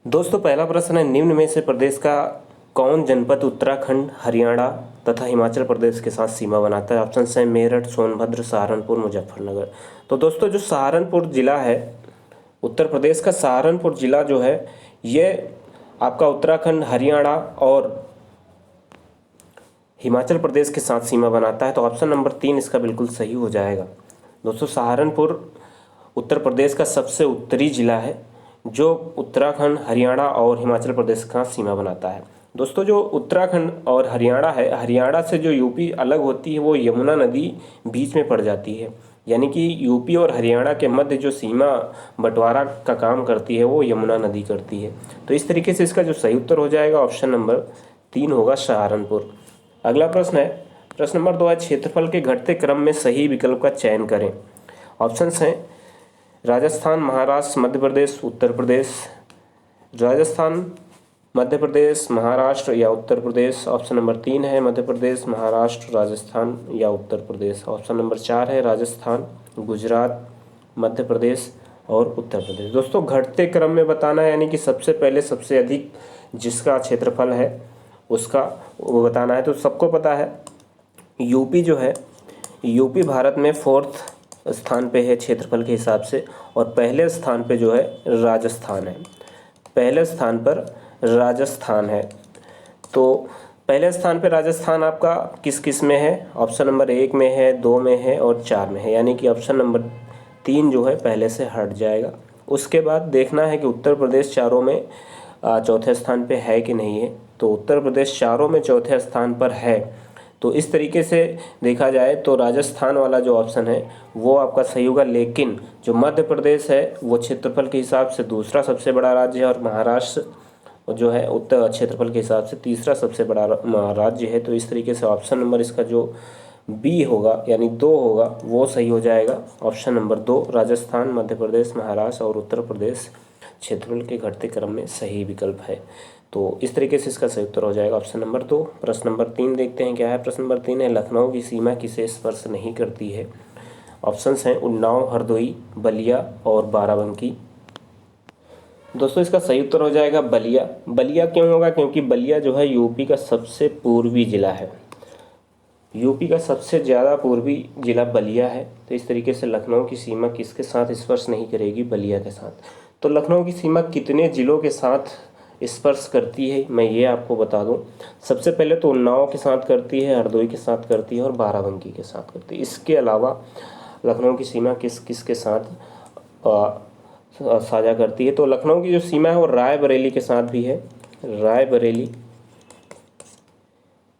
दोस्तों पहला प्रश्न है, निम्न में से प्रदेश का कौन जनपद उत्तराखंड, हरियाणा तथा हिमाचल प्रदेश के साथ सीमा बनाता है? ऑप्शन है मेरठ, सोनभद्र, सहारनपुर, मुजफ्फरनगर। तो दोस्तों जो सहारनपुर ज़िला है, उत्तर प्रदेश का सहारनपुर ज़िला जो है, ये आपका उत्तराखंड, हरियाणा और हिमाचल प्रदेश के साथ सीमा बनाता है। तो ऑप्शन नंबर 3 इसका बिल्कुल सही हो जाएगा। दोस्तों सहारनपुर उत्तर प्रदेश का सबसे उत्तरी ज़िला है जो उत्तराखंड, हरियाणा और हिमाचल प्रदेश का सीमा बनाता है। दोस्तों जो उत्तराखंड और हरियाणा है, हरियाणा से जो यूपी अलग होती है वो यमुना नदी बीच में पड़ जाती है, यानी कि यूपी और हरियाणा के मध्य जो सीमा बंटवारा का काम करती है वो यमुना नदी करती है। तो इस तरीके से इसका जो सही उत्तर हो जाएगा ऑप्शन नंबर 3 होगा, सहारनपुर। अगला प्रश्न है, प्रश्न नंबर 2 है, क्षेत्रफल के घटते क्रम में सही विकल्प का चयन करें। ऑप्शंस हैं राजस्थान, महाराष्ट्र, मध्य प्रदेश, उत्तर प्रदेश। राजस्थान, मध्य प्रदेश, महाराष्ट्र या उत्तर प्रदेश। ऑप्शन नंबर 3 है मध्य प्रदेश, महाराष्ट्र, राजस्थान या उत्तर प्रदेश। ऑप्शन नंबर 4 है राजस्थान, गुजरात, मध्य प्रदेश और उत्तर प्रदेश। दोस्तों घटते क्रम में बताना है, यानी कि सबसे पहले सबसे अधिक जिसका क्षेत्रफल है उसका वो बताना है। तो सबको पता है यूपी जो है, यूपी भारत में 4th स्थान पे है क्षेत्रफल के हिसाब से, और पहले स्थान पे जो है राजस्थान है। पहले स्थान पर राजस्थान है। तो पहले स्थान पे राजस्थान आपका किस किस में है? ऑप्शन नंबर 1 में है, 2 में है और 4 में है, यानी कि ऑप्शन नंबर 3 जो है पहले से हट जाएगा। उसके बाद देखना है कि उत्तर प्रदेश चारों में चौथे स्थान पे है कि नहीं है। तो उत्तर प्रदेश चारों में चौथे स्थान पर है। तो इस तरीके से देखा जाए तो राजस्थान वाला जो ऑप्शन है वो आपका सही होगा, लेकिन जो मध्य प्रदेश है वो क्षेत्रफल के हिसाब से दूसरा सबसे बड़ा राज्य है, और महाराष्ट्र जो है उत्तर क्षेत्रफल के हिसाब से तीसरा सबसे बड़ा राज्य है। तो इस तरीके से ऑप्शन नंबर इसका जो बी होगा यानी 2 होगा वो सही हो जाएगा। ऑप्शन नंबर 2 राजस्थान, मध्य प्रदेश, महाराष्ट्र और उत्तर प्रदेश क्षेत्रफल के घटते क्रम में सही विकल्प है। तो इस तरीके से इसका सही उत्तर हो जाएगा ऑप्शन नंबर 2। प्रश्न नंबर 3 देखते हैं क्या है। प्रश्न नंबर 3 है, लखनऊ की सीमा किसे स्पर्श नहीं करती है? ऑप्शंस हैं उन्नाव, हरदोई, बलिया और बाराबंकी। दोस्तों इसका सही उत्तर हो जाएगा बलिया। बलिया क्यों होगा? क्योंकि बलिया जो है यूपी का सबसे पूर्वी जिला है। यूपी का सबसे ज़्यादा पूर्वी जिला बलिया है। तो इस तरीके से लखनऊ की सीमा किसके साथ स्पर्श नहीं करेगी? बलिया के साथ। तो लखनऊ की सीमा कितने ज़िलों के साथ स्पर्श करती है मैं ये आपको बता दूं। सबसे पहले तो उन्नाव के साथ करती है, हरदोई के साथ करती है और बाराबंकी के साथ करती है। इसके अलावा लखनऊ की सीमा किस किस के साथ साझा करती है? तो लखनऊ की जो सीमा है वो रायबरेली के साथ भी है। रायबरेली,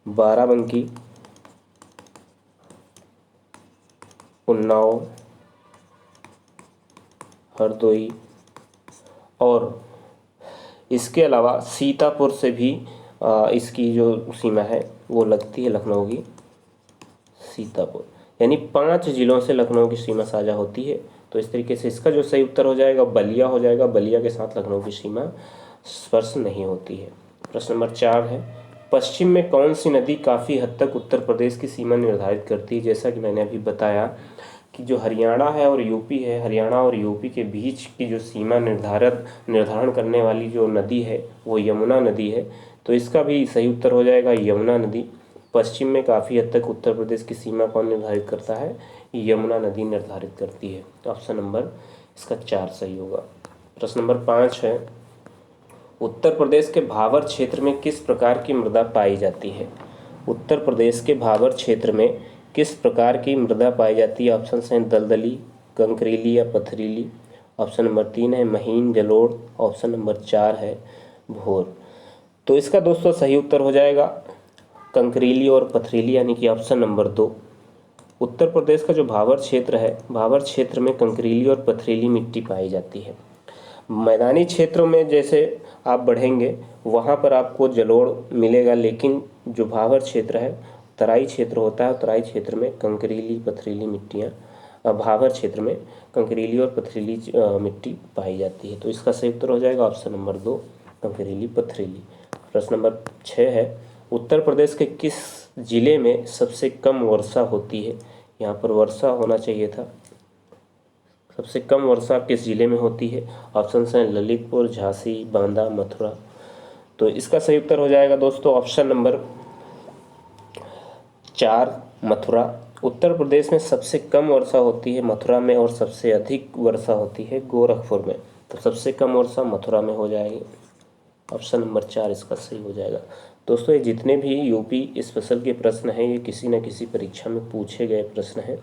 बाराबंकी, उन्नाव, हरदोई और इसके अलावा सीतापुर से भी इसकी जो सीमा है वो लगती है लखनऊ की, सीतापुर। यानी 5 जिलों से लखनऊ की सीमा साझा होती है। तो इस तरीके से इसका जो सही उत्तर हो जाएगा बलिया हो जाएगा। बलिया के साथ लखनऊ की सीमा स्पर्श नहीं होती है। प्रश्न नंबर 4 है, पश्चिम में कौन सी नदी काफ़ी हद तक उत्तर प्रदेश की सीमा निर्धारित करती है? जैसा कि मैंने अभी बताया कि जो हरियाणा है और यूपी है, हरियाणा और यूपी के बीच की जो सीमा निर्धारण करने वाली जो नदी है वो यमुना नदी है। तो इसका भी सही उत्तर हो जाएगा यमुना नदी। पश्चिम में काफ़ी हद तक उत्तर प्रदेश की सीमा कौन निर्धारित करता है? यमुना नदी निर्धारित करती है। तो ऑप्शन नंबर इसका 4 सही होगा। प्रश्न नंबर 5 है, उत्तर प्रदेश के भाबर क्षेत्र में किस प्रकार की मृदा पाई जाती है? उत्तर प्रदेश के भाबर क्षेत्र में किस प्रकार की मृदा पाई जाती है? ऑप्शन हैं दलदली, कंकरीली या पथरीली। ऑप्शन नंबर 3 है महीन, जलोढ़। ऑप्शन नंबर 4 है भोर। तो इसका दोस्तों सही उत्तर हो जाएगा कंकरीली और पथरीली, यानी कि ऑप्शन नंबर 2। उत्तर प्रदेश का जो भाबर क्षेत्र है, भाबर क्षेत्र में कंकरीली और पथरीली मिट्टी पाई जाती है। मैदानी क्षेत्रों में जैसे आप बढ़ेंगे वहाँ पर आपको जलोढ़ मिलेगा, लेकिन जो भाबर क्षेत्र है, तराई क्षेत्र होता है, तराई क्षेत्र में कंकरीली पथरीली मिट्टियाँ, भाबर क्षेत्र में कंकरीली और पथरीली मिट्टी पाई जाती है। तो इसका सही उत्तर हो जाएगा ऑप्शन नंबर 2, कंकरीली पथरीली। प्रश्न नंबर 6 है, उत्तर प्रदेश के किस जिले में सबसे कम वर्षा होती है? यहाँ पर वर्षा होना चाहिए था, सबसे कम वर्षा किस जिले में होती है? ऑप्शन हैं ललितपुर, झांसी, बांदा, मथुरा। तो इसका सही उत्तर हो जाएगा दोस्तों ऑप्शन नंबर 4 मथुरा। उत्तर प्रदेश में सबसे कम वर्षा होती है मथुरा में और सबसे अधिक वर्षा होती है गोरखपुर में। तो सबसे कम वर्षा मथुरा में हो जाएगी। ऑप्शन नंबर 4 इसका सही हो जाएगा। दोस्तों ये जितने भी यूपी स्पेशल के प्रश्न हैं ये किसी न किसी परीक्षा में पूछे गए प्रश्न हैं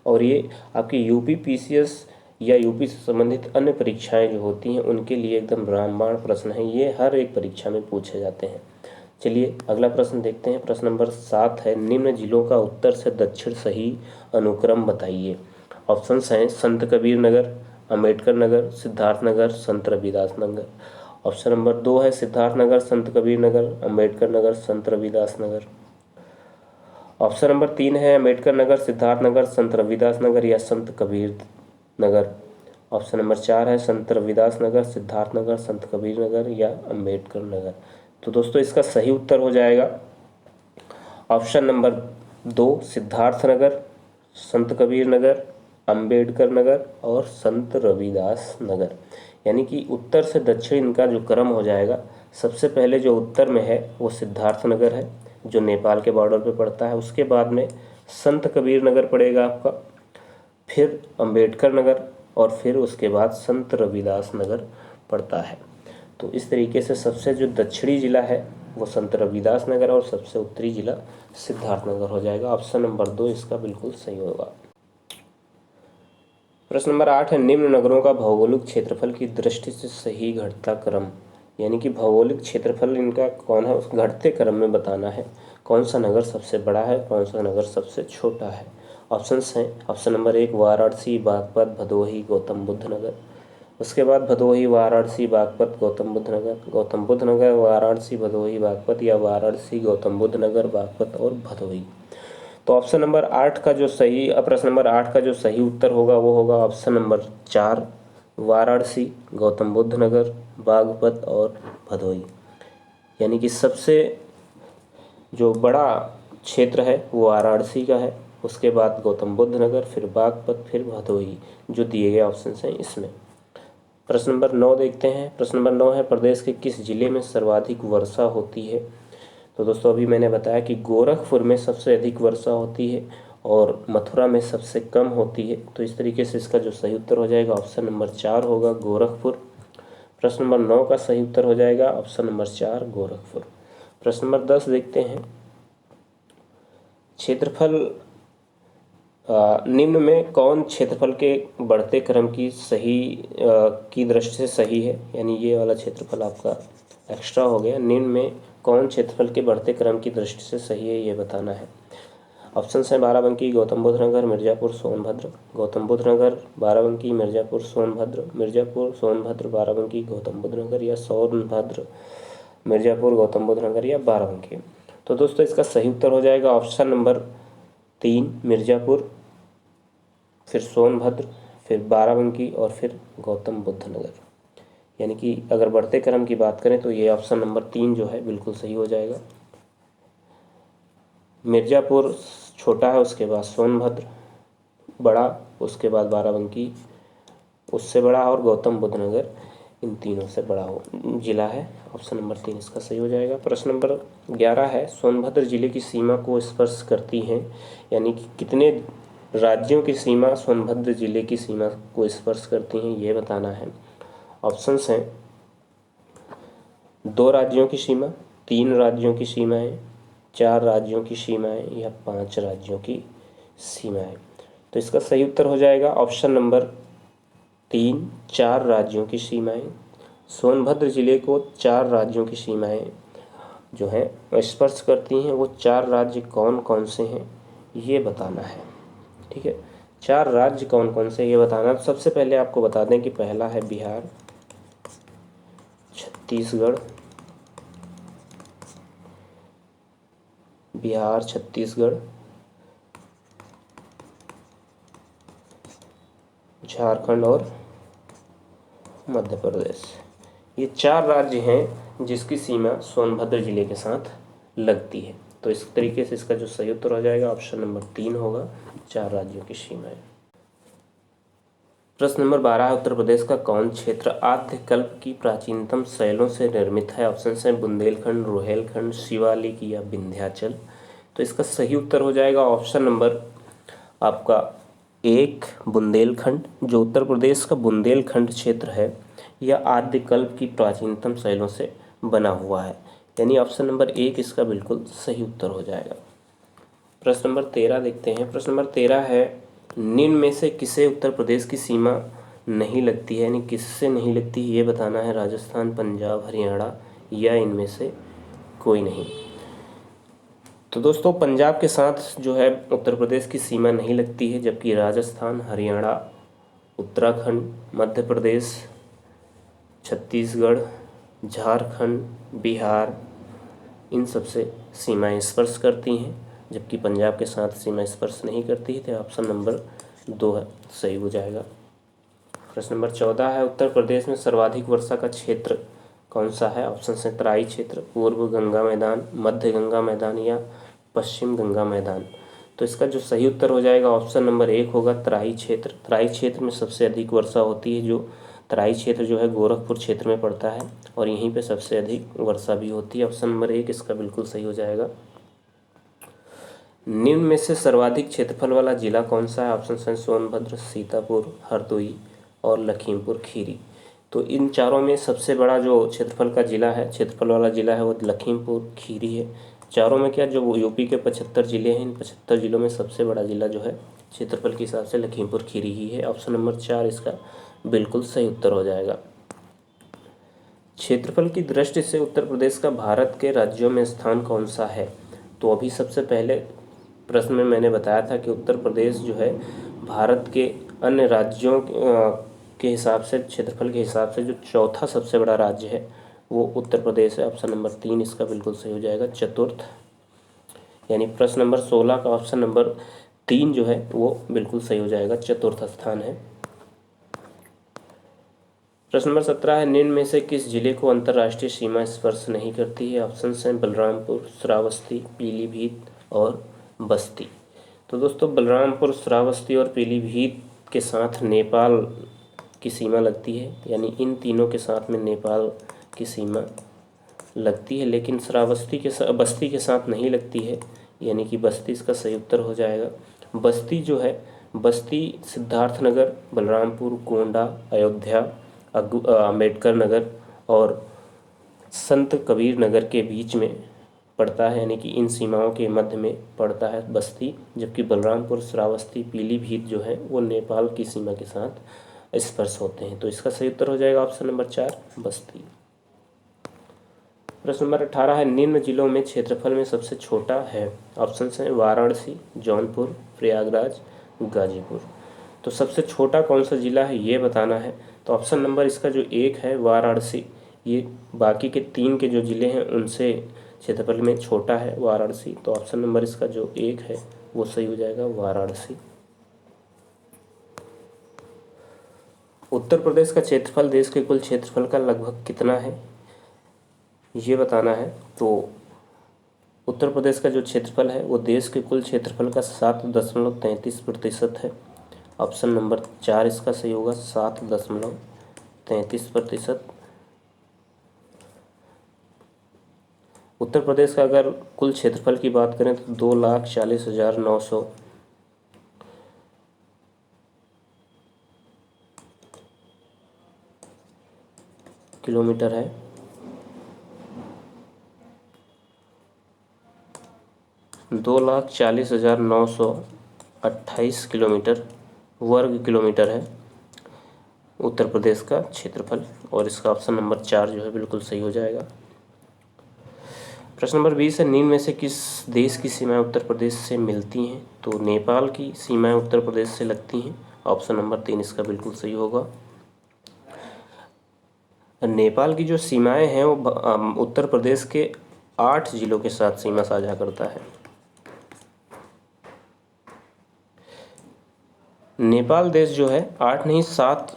और ये आपकी यूपी पीसीएस या यूपी से संबंधित अन्य परीक्षाएं जो होती हैं उनके लिए एकदम रामबाण प्रश्न हैं। ये हर एक परीक्षा में पूछे जाते हैं। चलिए अगला प्रश्न देखते हैं। प्रश्न नंबर 7 है, निम्न जिलों का उत्तर से दक्षिण सही अनुक्रम बताइए। ऑप्शंस हैं संत कबीर नगर, अम्बेडकर नगर, सिद्धार्थ नगर, संत रविदास नगर। ऑप्शन नंबर 2 है सिद्धार्थ नगर, संत कबीर नगर, अम्बेडकर नगर, संत रविदास नगर। ऑप्शन नंबर 3 है अम्बेडकर नगर, सिद्धार्थ नगर, संत रविदास नगर या संत कबीर नगर। ऑप्शन नंबर 4 है संत रविदास नगर, सिद्धार्थ नगर, संत कबीर नगर या अम्बेडकर नगर। तो दोस्तों इसका सही उत्तर हो जाएगा ऑप्शन नंबर 2 सिद्धार्थ नगर, संत कबीर नगर, अम्बेडकर नगर और संत रविदास नगर। यानी कि उत्तर से दक्षिण इनका जो क्रम हो जाएगा, सबसे पहले जो उत्तर में है वो सिद्धार्थ नगर है जो नेपाल के बॉर्डर पे पड़ता है। उसके बाद में संत कबीर नगर पड़ेगा आपका, फिर अम्बेडकर नगर और फिर उसके बाद संत रविदास नगर पड़ता है। तो इस तरीके से सबसे जो दक्षिणी जिला है वो संत रविदास नगर और सबसे उत्तरी जिला सिद्धार्थ नगर हो जाएगा। ऑप्शन नंबर 2 इसका बिल्कुल सही होगा। प्रश्न नंबर 8 है, निम्न नगरों का भौगोलिक क्षेत्रफल की दृष्टि से सही घटता क्रम। यानी कि भौगोलिक क्षेत्रफल इनका कौन है उस घटते क्रम में बताना है। कौन सा नगर सबसे बड़ा है, कौन सा नगर सबसे छोटा है। ऑप्शंस हैं ऑप्शन नंबर 1 वाराणसी, बागपत, भदोही, गौतम बुद्ध नगर। उसके बाद भदोही, वाराणसी, बागपत, गौतम बुद्ध नगर, गौतम बुद्ध नगर, वाराणसी, भदोही, बागपत या वाराणसी, गौतम बुद्ध नगर, बागपत और भदोही। तो ऑप्शन नंबर 8 का जो सही प्रश्न नंबर 8 का जो सही उत्तर होगा वो होगा ऑप्शन नंबर 4 वाराणसी, गौतम बुद्ध नगर, बागपत और भदोही। यानी कि सबसे जो बड़ा क्षेत्र है वो वाराणसी का है, उसके बाद गौतम बुद्ध नगर, फिर बागपत, फिर भदोही जो दिए गए ऑप्शन हैं इसमें। प्रश्न नंबर 9 देखते हैं। प्रश्न नंबर 9 है, प्रदेश के किस जिले में सर्वाधिक वर्षा होती है। तो दोस्तों अभी मैंने बताया कि गोरखपुर में सबसे अधिक वर्षा होती है और मथुरा में सबसे कम होती है। तो इस तरीके से इसका जो सही उत्तर हो जाएगा ऑप्शन नंबर 4 होगा गोरखपुर। प्रश्न नंबर 9 का सही उत्तर हो जाएगा ऑप्शन नंबर 4 गोरखपुर। प्रश्न नंबर 10 देखते हैं। क्षेत्रफल निम्न में कौन क्षेत्रफल के बढ़ते क्रम की सही की दृष्टि से सही है। यानी ये वाला क्षेत्रफल आपका एक्स्ट्रा हो गया। निम्न में कौन क्षेत्रफल के बढ़ते क्रम की दृष्टि से सही है ये बताना है। ऑप्शन हैं बाराबंकी, गौतम बुद्ध नगर, मिर्ज़ापुर, सोनभद्र। गौतम बुद्ध नगर, बाराबंकी, मिर्ज़ापुर, सोनभद्र, मिर्ज़ापुर, सोनभद्र, बाराबंकी, गौतम बुद्ध नगर या सोनभद्र, मिर्ज़ापुर, गौतम बुद्ध नगर या बाराबंकी। तो दोस्तों इसका सही उत्तर हो जाएगा ऑप्शन नंबर 3 मिर्ज़ापुर, फिर सोनभद्र, फिर बाराबंकी और फिर गौतम बुद्ध नगर। यानी कि अगर बढ़ते क्रम की बात करें तो ये ऑप्शन नंबर 3 जो है बिल्कुल सही हो जाएगा। मिर्ज़ापुर छोटा है, उसके बाद सोनभद्र बड़ा, उसके बाद बाराबंकी उससे बड़ा और गौतम बुद्ध नगर इन तीनों से बड़ा जिला है। ऑप्शन नंबर 3 इसका सही हो जाएगा। प्रश्न नंबर 11 है, सोनभद्र जिले की सीमा को स्पर्श करती हैं। यानी कि कितने राज्यों की सीमा सोनभद्र जिले की सीमा को स्पर्श करती हैं ये बताना है। ऑप्शंस हैं 2 राज्यों की सीमा, 3 राज्यों की सीमाएं, 4 राज्यों की सीमाएं या 5 राज्यों की सीमाएं। तो इसका सही उत्तर हो जाएगा ऑप्शन नंबर 3 4 राज्यों की सीमाएं। सोनभद्र जिले को 4 राज्यों की सीमाएं जो हैं स्पर्श करती हैं। वो 4 राज्य कौन कौन से हैं ये बताना है। ठीक है, 4 राज्य कौन कौन से ये बताना। सबसे पहले आपको बता दें कि पहला है बिहार, छत्तीसगढ़, बिहार, छत्तीसगढ़, झारखंड और मध्य प्रदेश। ये 4 राज्य हैं जिसकी सीमा सोनभद्र जिले के साथ लगती है। तो इस तरीके से इसका जो सही उत्तर हो जाएगा ऑप्शन नंबर 3 होगा, 4 राज्यों की सीमाएं। प्रश्न नंबर 12 है, उत्तर प्रदेश का कौन क्षेत्र आद्यकल्प की प्राचीनतम शैलों से निर्मित है? ऑप्शन है बुंदेलखंड, रोहेलखंड, शिवालिक या विंध्याचल। तो इसका सही उत्तर हो जाएगा ऑप्शन नंबर आपका 1 बुंदेलखंड। जो उत्तर प्रदेश का बुंदेलखंड क्षेत्र है यह आद्यकल्प की प्राचीनतम शैलों से बना हुआ है, यानी ऑप्शन नंबर 1 इसका बिल्कुल सही उत्तर हो जाएगा। प्रश्न नंबर 13 देखते हैं। प्रश्न नंबर 13 है, निम्न में से किसे उत्तर प्रदेश की सीमा नहीं लगती है, यानी किससे नहीं लगती है ये बताना है। राजस्थान, पंजाब, हरियाणा या इनमें से कोई नहीं। तो दोस्तों पंजाब के साथ जो है उत्तर प्रदेश की सीमा नहीं लगती है, जबकि राजस्थान, हरियाणा, उत्तराखंड, मध्य प्रदेश, छत्तीसगढ़, झारखंड, बिहार इन सबसे सीमाएं स्पर्श करती हैं, जबकि पंजाब के साथ सीमा स्पर्श नहीं करती है। तो ऑप्शन नंबर 2 है सही हो जाएगा। प्रश्न नंबर 14 है, उत्तर प्रदेश में सर्वाधिक वर्षा का क्षेत्र कौन सा है? ऑप्शन है तराई क्षेत्र, पूर्व गंगा मैदान, मध्य गंगा मैदान या पश्चिम गंगा मैदान। तो इसका जो सही उत्तर हो जाएगा ऑप्शन नंबर 1 होगा तराई क्षेत्र। तराई क्षेत्र में सबसे अधिक वर्षा होती है। जो तराई क्षेत्र जो है गोरखपुर क्षेत्र में पड़ता है और यहीं पे सबसे अधिक वर्षा भी होती है। ऑप्शन नंबर 1 इसका बिल्कुल सही हो जाएगा। निम्न में से सर्वाधिक क्षेत्रफल वाला जिला कौन सा है? ऑप्शन है सोनभद्र, सीतापुर, हरदोई और लखीमपुर खीरी। तो इन चारों में सबसे बड़ा जो क्षेत्रफल का जिला है, क्षेत्रफल वाला जिला है वो लखीमपुर खीरी है। चारों में क्या, जो यूपी के 75 जिले हैं, इन 75 जिलों में सबसे बड़ा जिला जो है क्षेत्रफल के हिसाब से लखीमपुर खीरी ही है। ऑप्शन नंबर 4 इसका बिल्कुल सही उत्तर हो जाएगा। क्षेत्रफल की दृष्टि से उत्तर प्रदेश का भारत के राज्यों में स्थान कौन सा है? तो अभी सबसे पहले प्रश्न में मैंने बताया था कि उत्तर प्रदेश जो है भारत के अन्य राज्यों के हिसाब से, क्षेत्रफल के हिसाब से जो चौथा सबसे बड़ा राज्य है वो उत्तर प्रदेश है। ऑप्शन नंबर 3 इसका बिल्कुल सही हो जाएगा, चतुर्थ। यानी प्रश्न नंबर 16 का ऑप्शन नंबर 3 जो है वो बिल्कुल सही हो जाएगा, चतुर्थ स्थान है। प्रश्न नंबर 17 है, निम्न में से किस जिले को अंतर्राष्ट्रीय सीमा स्पर्श नहीं करती है? ऑप्शन हैं बलरामपुर, श्रावस्ती, पीलीभीत और बस्ती। तो दोस्तों बलरामपुर, श्रावस्ती और पीलीभीत के साथ नेपाल की सीमा लगती है, यानी इन तीनों के साथ में नेपाल की सीमा लगती है, लेकिन श्रावस्ती के साथ, बस्ती के साथ नहीं लगती है, यानी कि बस्ती इसका सही उत्तर हो जाएगा। बस्ती जो है, बस्ती सिद्धार्थनगर, बलरामपुर, गोंडा, अयोध्या, अम्बेडकर नगर और संत कबीर नगर के बीच में पड़ता है, यानी कि इन सीमाओं के मध्य में पड़ता है बस्ती। जबकि बलरामपुर, श्रावस्ती, पीलीभीत जो है वो नेपाल की सीमा के साथ स्पर्श होते हैं। तो इसका सही उत्तर हो जाएगा ऑप्शन नंबर 4 बस्ती। प्रश्न नंबर 18 है, निम्न जिलों में क्षेत्रफल में सबसे छोटा है? ऑप्शन हैं वाराणसी, जौनपुर, प्रयागराज, गाजीपुर। तो सबसे छोटा कौन सा जिला है ये बताना है। तो ऑप्शन नंबर इसका जो 1 है वाराणसी, ये बाकी के 3 के जो ज़िले हैं उनसे क्षेत्रफल में छोटा है वाराणसी। तो ऑप्शन नंबर इसका जो 1 है वो सही हो जाएगा, वाराणसी। उत्तर प्रदेश का क्षेत्रफल देश के कुल क्षेत्रफल का लगभग कितना है ये बताना है। तो उत्तर प्रदेश का जो क्षेत्रफल है वो देश के कुल क्षेत्रफल का 7.33% है। ऑप्शन नंबर 4 इसका सही होगा, 7.33%। उत्तर प्रदेश का अगर कुल क्षेत्रफल की बात करें तो 2,40,900 किलोमीटर है। 2,40,928 किलोमीटर वर्ग किलोमीटर है उत्तर प्रदेश का क्षेत्रफल, और इसका ऑप्शन नंबर 4 जो है बिल्कुल सही हो जाएगा। प्रश्न नंबर 20 है, निम्न में से किस देश की सीमाएं उत्तर प्रदेश से मिलती हैं? तो नेपाल की सीमाएं उत्तर प्रदेश से लगती हैं। ऑप्शन नंबर 3 इसका बिल्कुल सही होगा। नेपाल की जो सीमाएं हैं वो उत्तर प्रदेश के 8 जिलों के साथ सीमा साझा करता है। नेपाल देश जो है 8 नहीं 7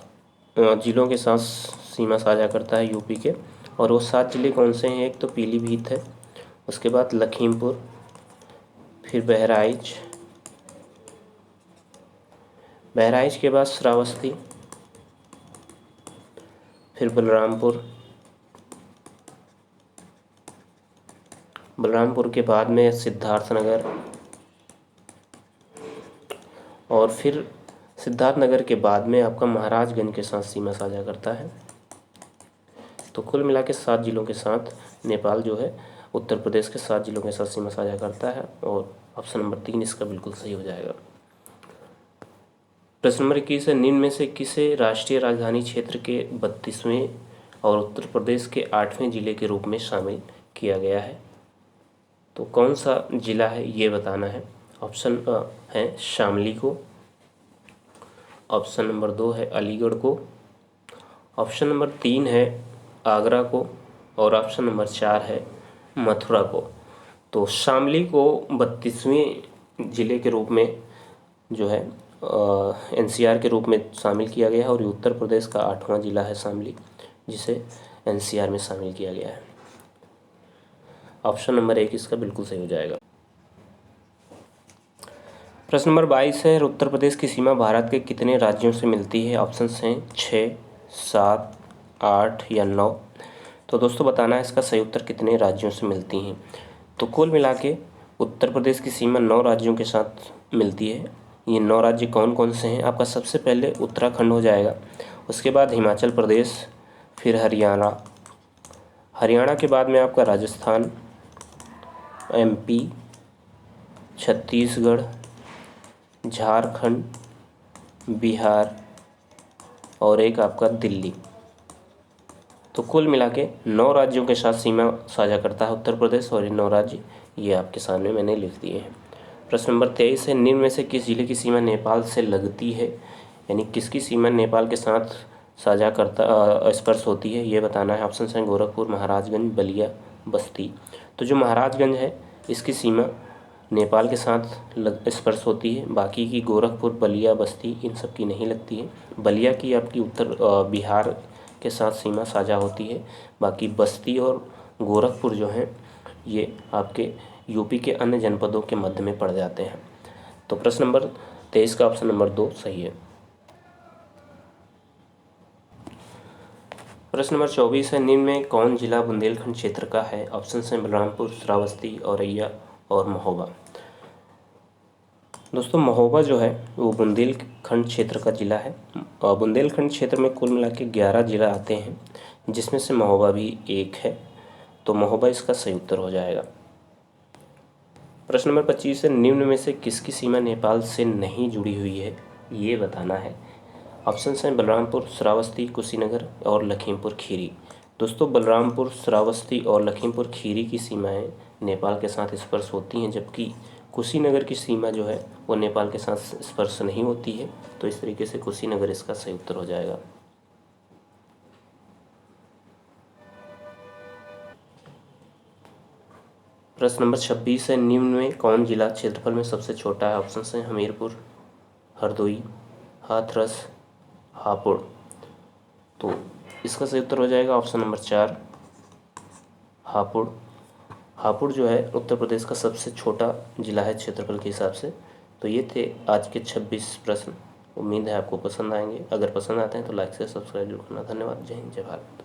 जिलों के साथ सीमा साझा करता है यूपी के, और वो 7 जिले कौन से हैं? एक तो पीलीभीत है, उसके बाद लखीमपुर, फिर बहराइच के बाद श्रावस्ती, फिर बलरामपुर के बाद में सिद्धार्थनगर, और फिर सिद्धार्थनगर के बाद में आपका महाराजगंज के साथ सीमा साझा करता है। तो कुल मिला के 7 जिलों के साथ नेपाल जो है उत्तर प्रदेश के 7 जिलों के साथ सीमा साझा करता है, और ऑप्शन नंबर 3 इसका बिल्कुल सही हो जाएगा। प्रश्न नंबर 21 है, निम्न में से किसे राष्ट्रीय राजधानी क्षेत्र के 32वें और उत्तर प्रदेश के 8वें जिले के रूप में शामिल किया गया है? तो कौन सा जिला है ये बताना है। ऑप्शन है शामली को, ऑप्शन नंबर 2 है अलीगढ़ को, ऑप्शन नंबर 3 है आगरा को, और ऑप्शन नंबर 4 है मथुरा को। तो शामली को 32वें जिले के रूप में जो है एनसीआर के रूप में शामिल किया गया है, और ये उत्तर प्रदेश का 8वां जिला है शामली, जिसे एनसीआर में शामिल किया गया है। ऑप्शन नंबर 1 इसका बिल्कुल सही हो जाएगा। प्रश्न नंबर 22 है, उत्तर प्रदेश की सीमा भारत के कितने राज्यों से मिलती है? ऑप्शन हैं 6, 7, 8 या 9। तो दोस्तों बताना है इसका सही उत्तर कितने राज्यों से मिलती हैं। तो कुल मिला के उत्तर प्रदेश की सीमा 9 राज्यों के साथ मिलती है। ये 9 राज्य कौन कौन से हैं? आपका सबसे पहले उत्तराखंड हो जाएगा, उसके बाद हिमाचल प्रदेश, फिर हरियाणा के बाद में आपका राजस्थान, एमपी, छत्तीसगढ़, झारखंड, बिहार और एक आपका दिल्ली। तो कुल मिला के 9 राज्यों के साथ सीमा साझा करता है उत्तर प्रदेश, और ये 9 राज्य ये आपके सामने मैंने लिख दिए हैं। प्रश्न नंबर 23 है, निम्न में से किस जिले की सीमा नेपाल से लगती है? यानी किसकी सीमा नेपाल के साथ साझा करता स्पर्श होती है, ये बताना है। ऑप्शन हैं गोरखपुर, महाराजगंज, बलिया, बस्ती। तो जो महाराजगंज है इसकी सीमा नेपाल के साथ स्पर्श होती है, बाकी की गोरखपुर, बलिया, बस्ती इन सब की नहीं लगती है। बलिया की आपकी उत्तर बिहार के साथ सीमा साझा होती है, बाकी बस्ती और गोरखपुर जो हैं ये आपके यूपी के अन्य जनपदों के मध्य में पड़ जाते हैं। तो प्रश्न नंबर 23 का ऑप्शन नंबर 2 सही है। प्रश्न नंबर 24 है, निम्न में कौन जिला बुंदेलखंड क्षेत्र का है? ऑप्शन हैं बलरामपुर, श्रावस्ती, औरैया और महोबा। दोस्तों महोबा जो है वो बुंदेलखंड क्षेत्र का जिला है, और बुंदेलखंड क्षेत्र में कुल मिला के 11 जिला आते हैं, जिसमें से महोबा भी एक है। तो महोबा इसका सही उत्तर हो जाएगा। प्रश्न नंबर 25 है, निम्न में से किसकी सीमा नेपाल से नहीं जुड़ी हुई है, ये बताना है। ऑप्शन हैं बलरामपुर, श्रावस्ती, कुशीनगर और लखीमपुर खीरी। दोस्तों बलरामपुर, श्रावस्ती और लखीमपुर खीरी की सीमाएं नेपाल के साथ स्पर्श होती हैं, जबकि कुशीनगर की सीमा जो है वो नेपाल के साथ स्पर्श नहीं होती है। तो इस तरीके से कुशीनगर इसका सही उत्तर हो जाएगा। प्रश्न नंबर 26 है, निम्न में कौन जिला क्षेत्रफल में सबसे छोटा है? ऑप्शन हैं हमीरपुर, हरदोई, हाथरस, हापुड़। तो इसका सही उत्तर हो जाएगा ऑप्शन नंबर 4 हापुड़। हापुड़ जो है उत्तर प्रदेश का सबसे छोटा जिला है क्षेत्रफल के हिसाब से। तो ये थे आज के 26 प्रश्न। उम्मीद है आपको पसंद आएंगे। अगर पसंद आते हैं तो लाइक से सब्सक्राइब जरूर करना। धन्यवाद। जय हिंद, जय भारत।